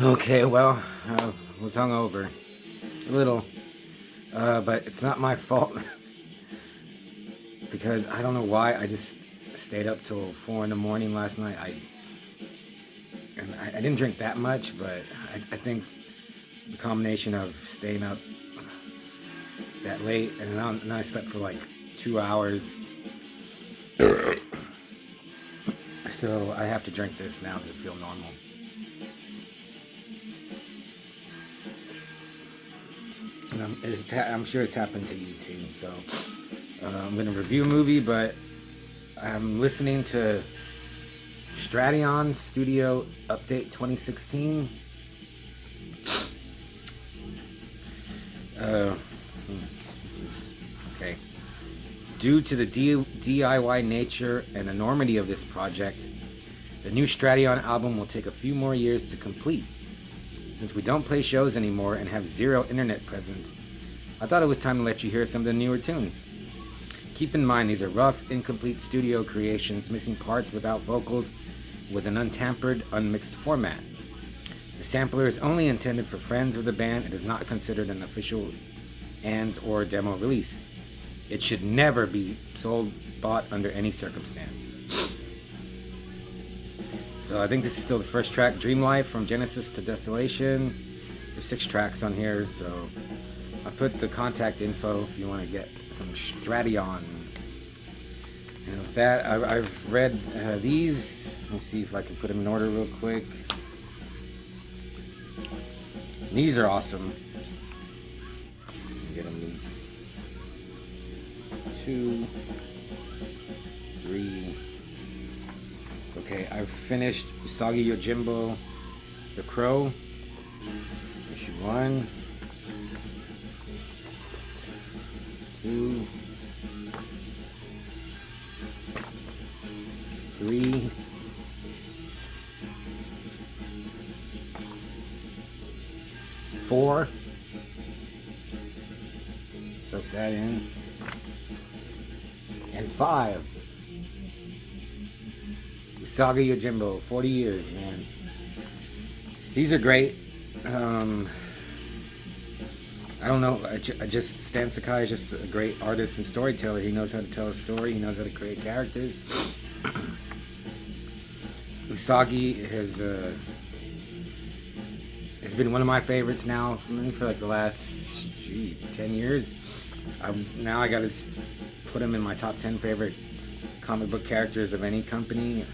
Okay, well, I was hungover. A little. But it's not my fault. Because I don't know why. I just stayed up till 4 in the morning last night. I didn't drink that much, but I think the combination of staying up that late and then I slept for like 2 hours. So I have to drink this now to feel normal. And I'm sure it's happened to you too. So I'm going to review a movie, but I'm listening to STRADION Studio Update 2016. Okay. Due to the DIY nature and enormity of this project, the new STRADION album will take a few more years to complete. Since we don't play shows anymore and have zero internet presence, I thought it was time to let you hear some of the newer tunes. Keep in mind these are rough, incomplete studio creations, missing parts without vocals, with an untampered, unmixed format. The sampler is only intended for friends of the band and is not considered an official and/or demo release. It should never be bought under any circumstance. So I think this is still the first track, Dream Life, from Genesis to Desolation. There's 6 tracks on here, so I put the contact info if you want to get some STRADION. And with that, I've read these. Let me see if I can put them in order real quick. These are awesome. Get them 2, 3. Okay, I've finished Usagi Yojimbo, The Crow, issue 1, 2, 3, 4. Soak that in. And 5. Usagi Yojimbo, 40 years, man. These are great. I don't know. Stan Sakai is just a great artist and storyteller. He knows how to tell a story. He knows how to create characters. Usagi has been one of my favorites now for like the last 10 years. Now I gotta put him in my top 10 favorite comic book characters of any company.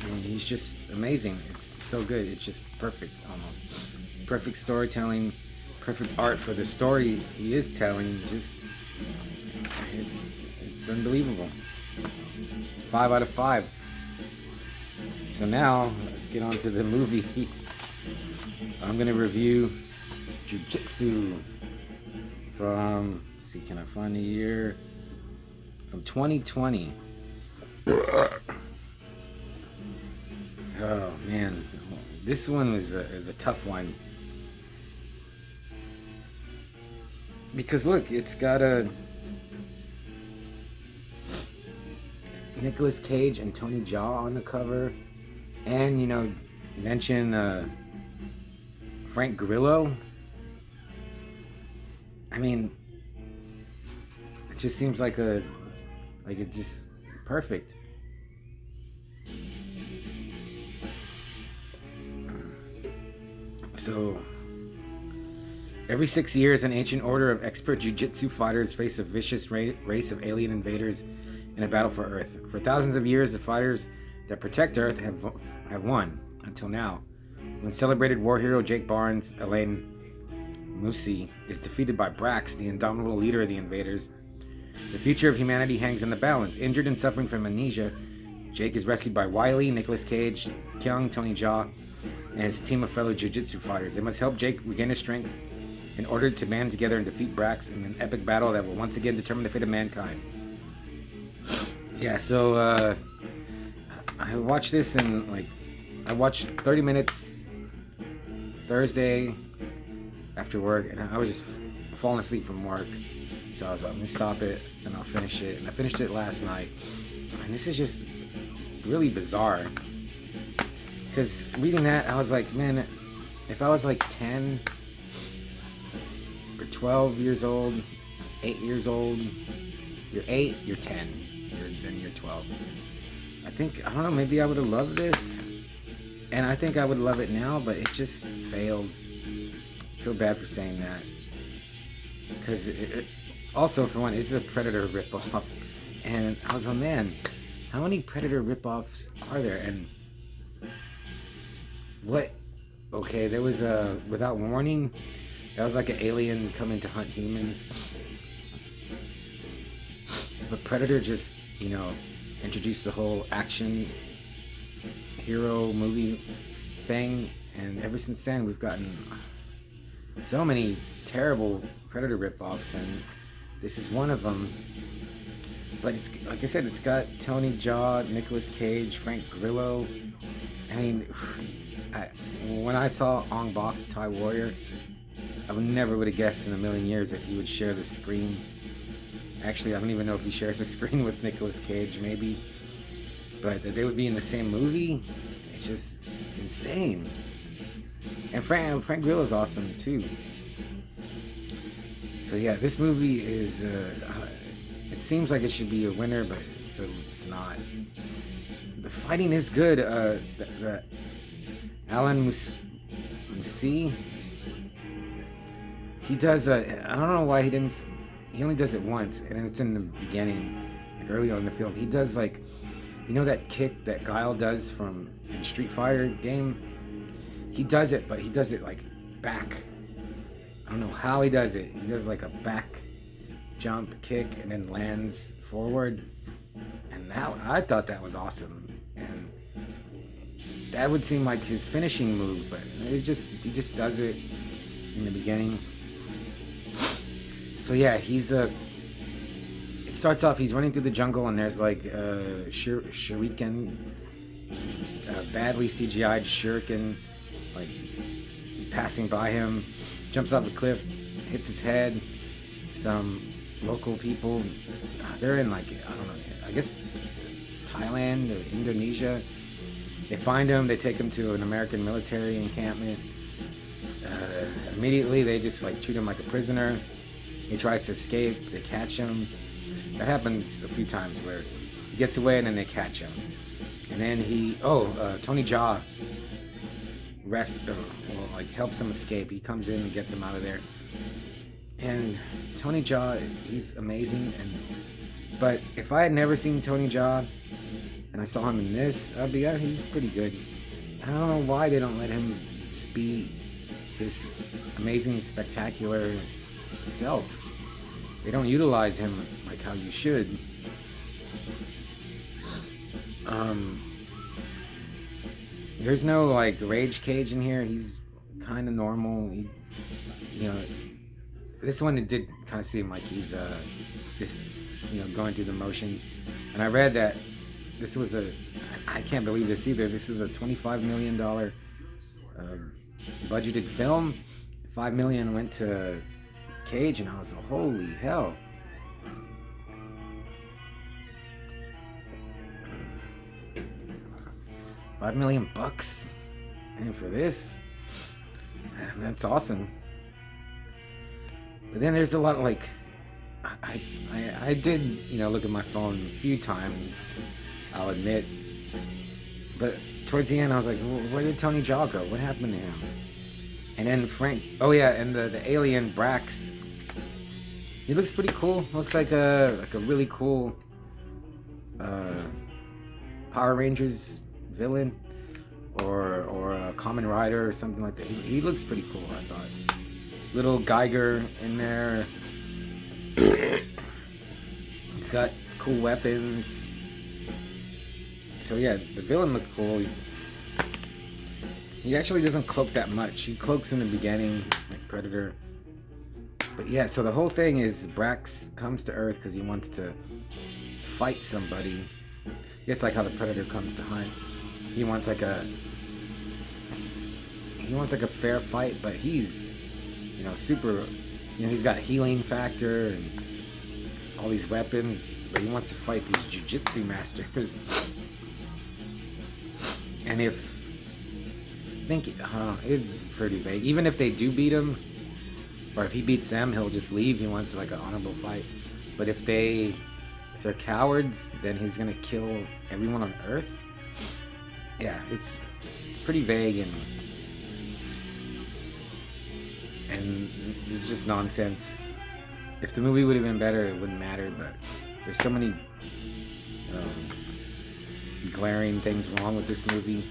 And he's just amazing. It's so good. It's just perfect, almost. Perfect storytelling, perfect art for the story he is telling. Just, it's unbelievable. 5 out of 5. So now, let's get on to the movie. I'm going to review Jiu Jitsu from, let's see, can I find the year? From 2020. Oh man, this one is a tough one. Because look, it's got a Nicolas Cage and Tony Jaa on the cover. And, mention Frank Grillo. I mean, it just seems like it's just perfect. So, every 6 years, an ancient order of expert jiu-jitsu fighters face a vicious race of alien invaders in a battle for Earth. For thousands of years, the fighters that protect Earth have won, until now, when celebrated war hero Jake Barnes, Elaine Musi, is defeated by Brax, the indomitable leader of the invaders. The future of humanity hangs in the balance. Injured and suffering from amnesia, Jake is rescued by Wiley, Nicolas Cage, Kyung, Tony Jaa, and his team of fellow jiu-jitsu fighters. They must help Jake regain his strength in order to band together and defeat Brax in an epic battle that will once again determine the fate of mankind. Yeah, so I watched this I watched 30 minutes Thursday after work, and I was just falling asleep from work. So I was like, let me stop it and I'll finish it. And I finished it last night. And this is just really bizarre. Because reading that, I was like, man, if I was like 10 or 12 years old, 8 years old, you're 8, you're 10, then you're 12. I don't know, maybe I would have loved this. And I think I would love it now, but it just failed. I feel bad for saying that. Because also, for one, it's a Predator ripoff. And I was like, man, how many Predator ripoffs are there? And what? Okay, there was a Without Warning. That was like an alien coming to hunt humans. But Predator just, introduced the whole action hero movie thing. And ever since then, we've gotten so many terrible Predator ripoffs, and this is one of them. But it's, like I said, it's got Tony Jaa, Nicolas Cage, Frank Grillo. I mean, when I saw Ong Bak, Thai Warrior, I never would have guessed in a million years that he would share the screen. Actually, I don't even know if he shares the screen with Nicolas Cage, maybe. But that they would be in the same movie, it's just insane. And Frank Grillo's awesome too. So yeah, this movie is. It seems like it should be a winner, but it's not. The fighting is good. The Alan Musi, he does. I don't know why he didn't. He only does it once, and it's in the beginning, like early on in the film. He does like, that kick that Guile does from in Street Fighter game. He does it, but he does it like back. I don't know how he does it. He does like a back jump kick and then lands forward. And I thought that was awesome. And that would seem like his finishing move, but he just does it in the beginning. So yeah, it starts off, he's running through the jungle, and there's like shuriken, badly CGI'd shuriken, like passing by him, jumps off a cliff, hits his head. Some local people, they're in like, I don't know, I guess Thailand or Indonesia. They find him, they take him to an American military encampment. Immediately they just like treat him like a prisoner. He tries to escape, they catch him. That happens a few times where he gets away and then they catch him. And then Tony Jaa helps him escape. He comes in and gets him out of there. And Tony Jaa, he's amazing. But if I had never seen Tony Jaa and I saw him in this, I'd be, he's pretty good. I don't know why they don't let him just be his amazing, spectacular self. They don't utilize him like how you should. There's no like rage cage in here. He's kind of normal. This one, it did kind of seem like he's going through the motions. And I read that this was I can't believe this either. This was a $25 million budgeted film. $5 million went to Cage, and I was like, holy hell. $5 million bucks, and for this, that's awesome. But then there's a lot like, I did look at my phone a few times, I'll admit. But towards the end, I was like, where did Tony Jaa go? What happened to him? And then Frank, and the alien Brax. He looks pretty cool. Looks like a really cool Power Rangers villain, or a Kamen Rider or something like that. He looks pretty cool, I thought. Little Geiger in there. He's got cool weapons. So yeah, the villain looked cool. He actually doesn't cloak that much. He cloaks in the beginning, like Predator. But yeah, so the whole thing is Brax comes to Earth because he wants to fight somebody. Just like how the Predator comes to hunt. He wants like a fair fight, but he's super, he's got a healing factor and all these weapons, but he wants to fight these Jiu Jitsu masters. And if think it's pretty vague. Even if they do beat him, or if he beats them, he'll just leave. He wants like an honorable fight. But if they're cowards, then he's gonna kill everyone on Earth. Yeah, it's pretty vague and it's just nonsense. If the movie would have been better, it wouldn't matter. But there's so many glaring things wrong with this movie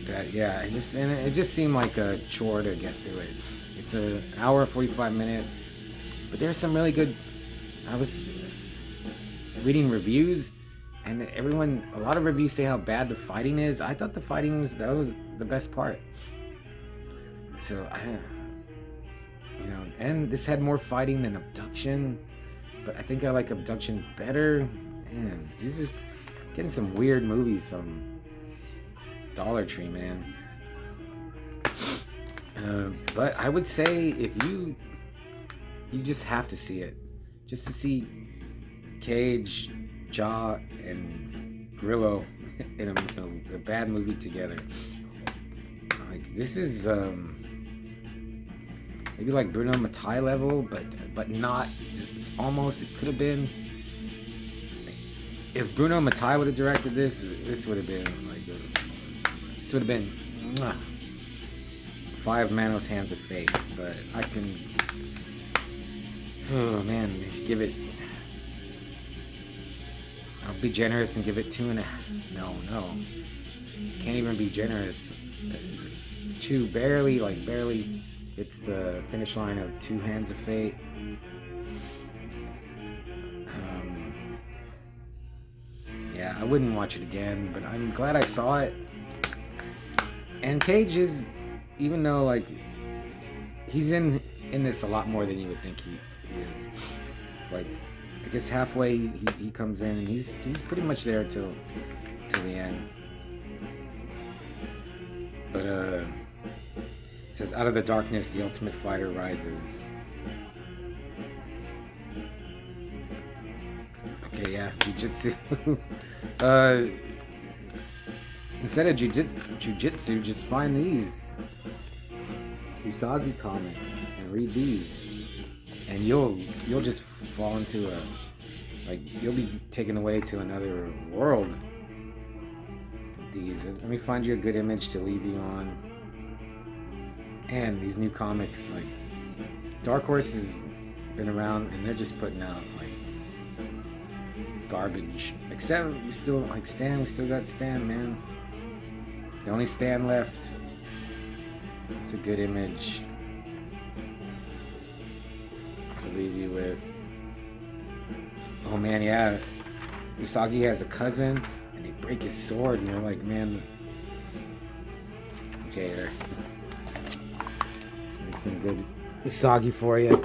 that it just seemed like a chore to get through it. It's an hour 45 minutes, but there's some really good. I was reading reviews, and a lot of reviews say how bad the fighting is. I thought the fighting was the best part. So and this had more fighting than Abduction, but I think I like Abduction better. Man, he's just getting some weird movies from Dollar Tree, man. But I would say if you just have to see it, just to see Cage, Jaw, and Grillo in a bad movie together. Like, this is maybe like Bruno Mattei level, but not. It's almost. It could have been. If Bruno Mattei would have directed this would have been like. This would have been. Five Manos Hands of Fate, but I can. Oh man, give it. I'll be generous and give it 2.5. No, can't even be generous. Just 2, barely. It's the finish line of 2 Hands of Fate. Yeah, I wouldn't watch it again, but I'm glad I saw it. And Cage is, even though like he's in this a lot more than you would think he is. Like, I guess halfway he comes in and he's pretty much there till the end. But it says, out of the darkness the ultimate fighter rises. Okay, yeah, Jiu-Jitsu. Instead of Jiu-Jitsu, just find these Usagi comics and read these, and you'll just fall into you'll be taken away to another world. These, let me find you a good image to leave you on. And these new comics, like Dark Horse has been around, and they're just putting out like garbage. Except we still like Stan. We still got Stan, man. The only Stan left. It's a good image to leave you with. Oh man, yeah. Usagi has a cousin, and they break his sword, and you're like, man. Okay, there's some good Usagi for you.